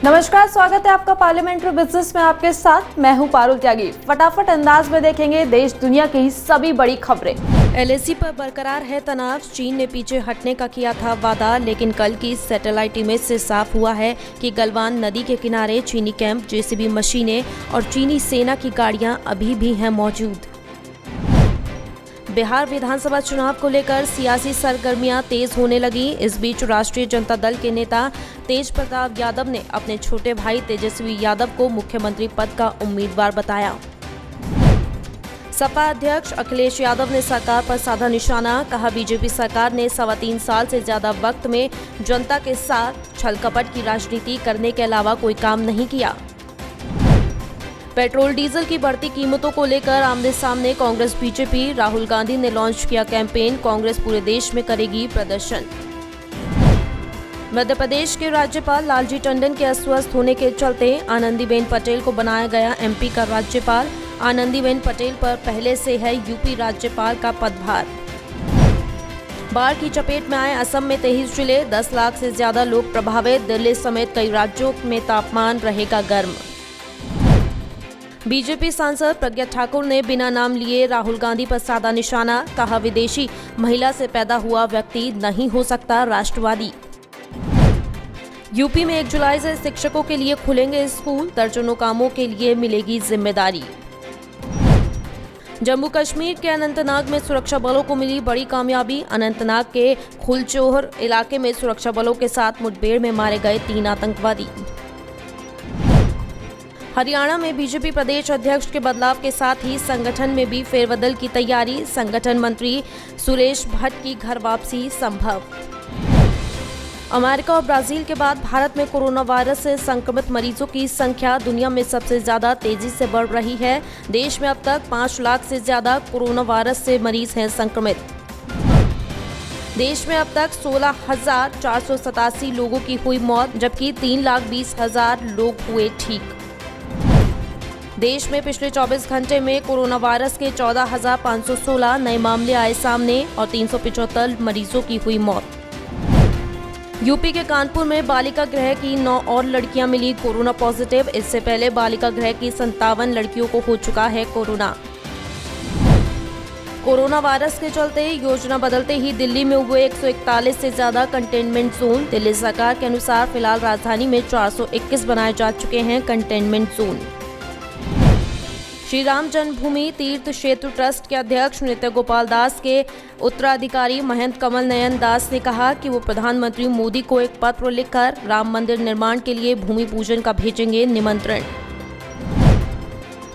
नमस्कार, स्वागत है आपका पार्लियामेंट्री बिजनेस में। आपके साथ मैं हूं पारुल त्यागी। फटाफट अंदाज में देखेंगे देश दुनिया की सभी बड़ी खबरें। एलएसी पर बरकरार है तनाव। चीन ने पीछे हटने का किया था वादा, लेकिन कल की सैटेलाइट इमेज से साफ हुआ है कि गलवान नदी के किनारे चीनी कैंप, जेसीबी मशीनें और चीनी सेना की गाड़ियां अभी भी हैं मौजूद। बिहार विधानसभा चुनाव को लेकर सियासी सरगर्मियां तेज होने लगी। इस बीच राष्ट्रीय जनता दल के नेता तेज प्रताप यादव ने अपने छोटे भाई तेजस्वी यादव को मुख्यमंत्री पद का उम्मीदवार बताया। सपा अध्यक्ष अखिलेश यादव ने सरकार पर साधा निशाना। कहा, बीजेपी सरकार ने 3.25 साल से ज्यादा वक्त में जनता के साथ छल कपट की राजनीति करने के अलावा कोई काम नहीं किया। पेट्रोल डीजल की बढ़ती कीमतों को लेकर आमने सामने कांग्रेस बीजेपी। राहुल गांधी ने लॉन्च किया कैंपेन, कांग्रेस पूरे देश में करेगी प्रदर्शन। मध्य प्रदेश के राज्यपाल लालजी टंडन के अस्वस्थ होने के चलते आनंदीबेन पटेल को बनाया गया एमपी का राज्यपाल। आनंदीबेन पटेल पर पहले से है यूपी राज्यपाल का पदभार। बाढ़ की चपेट में आए असम में 23 जिले, 10 लाख से ज्यादा लोग प्रभावित। दिल्ली समेत कई राज्यों में तापमान रहेगा गर्म। बीजेपी सांसद प्रज्ञा ठाकुर ने बिना नाम लिए राहुल गांधी पर साधा निशाना। कहा, विदेशी महिला से पैदा हुआ व्यक्ति नहीं हो सकता राष्ट्रवादी। यूपी में 1 जुलाई से शिक्षकों के लिए खुलेंगे स्कूल, दर्जनों कामों के लिए मिलेगी जिम्मेदारी। जम्मू कश्मीर के अनंतनाग में सुरक्षा बलों को मिली बड़ी कामयाबी। अनंतनाग के खुलचोहर इलाके में सुरक्षा बलों के साथ मुठभेड़ में मारे गए 3 आतंकवादी। हरियाणा में बीजेपी प्रदेश अध्यक्ष के बदलाव के साथ ही संगठन में भी फेरबदल की तैयारी। संगठन मंत्री सुरेश भट्ट की घर वापसी संभव। अमेरिका और ब्राजील के बाद भारत में कोरोना वायरस से संक्रमित मरीजों की संख्या दुनिया में सबसे ज्यादा तेजी से बढ़ रही है। देश में अब तक 5 लाख से ज्यादा कोरोना वायरस से मरीज हैं संक्रमित। देश में अब तक 16,487 लोगों की हुई मौत, जबकि 3,20,000 लोग हुए ठीक। देश में पिछले 24 घंटे में कोरोना वायरस के 14,516 नए मामले आए सामने और 375 मरीजों की हुई मौत। यूपी के कानपुर में बालिका गृह की 9 और लड़कियां मिली कोरोना पॉजिटिव। इससे पहले बालिका गृह की 57 लड़कियों को हो चुका है कोरोना वायरस के चलते योजना बदलते ही दिल्ली में हुए 141 से ज्यादा कंटेनमेंट जोन। दिल्ली सरकार के अनुसार फिलहाल राजधानी में 421 बनाए जा चुके हैं कंटेनमेंट जोन। श्री राम जन्मभूमि तीर्थ क्षेत्र ट्रस्ट के अध्यक्ष नृत्य गोपाल दास के उत्तराधिकारी महंत कमल नयन दास ने कहा कि वो प्रधानमंत्री मोदी को एक पत्र लिखकर राम मंदिर निर्माण के लिए भूमि पूजन का भेजेंगे निमंत्रण।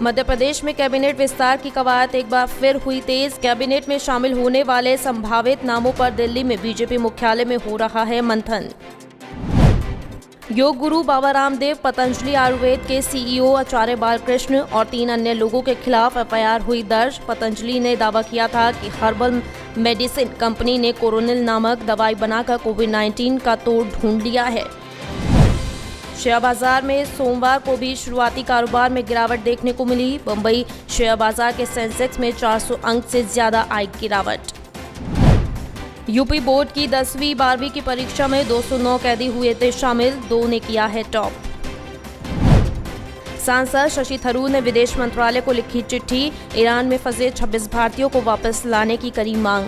मध्य प्रदेश में कैबिनेट विस्तार की कवायद एक बार फिर हुई तेज। कैबिनेट में शामिल होने वाले संभावित नामों पर दिल्ली में बीजेपी मुख्यालय में हो रहा है मंथन। योग गुरु बाबा रामदेव, पतंजलि आयुर्वेद के सीईओ आचार्य बालकृष्ण और 3 अन्य लोगों के खिलाफ एफआईआर हुई दर्ज। पतंजलि ने दावा किया था कि हर्बल मेडिसिन कंपनी ने कोरोनिल नामक दवाई बनाकर कोविड-19 का तोड़ ढूंढ लिया है। शेयर बाजार में सोमवार को भी शुरुआती कारोबार में गिरावट देखने को मिली। बम्बई शेयर बाजार के सेंसेक्स में 400 अंक से ज्यादा आई गिरावट। यूपी बोर्ड की 10वीं 12वीं की परीक्षा में 209 कैदी हुए थे शामिल, 2 ने किया है टॉप। सांसद शशि थरूर ने विदेश मंत्रालय को लिखी चिट्ठी, ईरान में फंसे 26 भारतीयों को वापस लाने की करी मांग।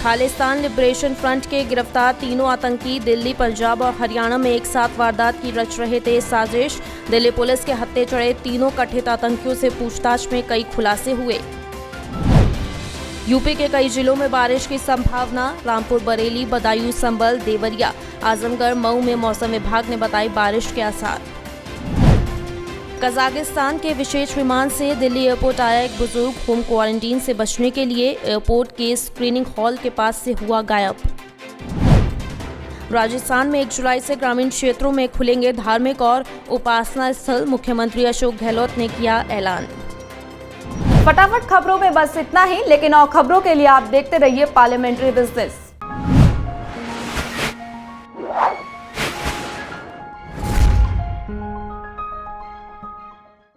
खालिस्तान लिबरेशन फ्रंट के गिरफ्तार 3 आतंकी दिल्ली, पंजाब और हरियाणा में एक साथ वारदात की रच रहे थे साजिश। दिल्ली पुलिस के हत्थे चढ़े 3 कथित आतंकियों से पूछताछ में कई खुलासे हुए। यूपी के कई जिलों में बारिश की संभावना। रामपुर, बरेली, बदायूं, संभल, देवरिया, आजमगढ़, मऊ में मौसम विभाग ने बताई बारिश के आसार। कजाकिस्तान के विशेष विमान से दिल्ली एयरपोर्ट आया एक बुजुर्ग होम क्वारंटीन से बचने के लिए एयरपोर्ट के स्क्रीनिंग हॉल के पास से हुआ गायब। राजस्थान में 1 जुलाई से ग्रामीण क्षेत्रों में खुलेंगे धार्मिक और उपासना स्थल। मुख्यमंत्री अशोक गहलोत ने किया ऐलान। फटाफट खबरों में बस इतना ही, लेकिन और खबरों के लिए आप देखते रहिए पार्लियामेंट्री बिजनेस।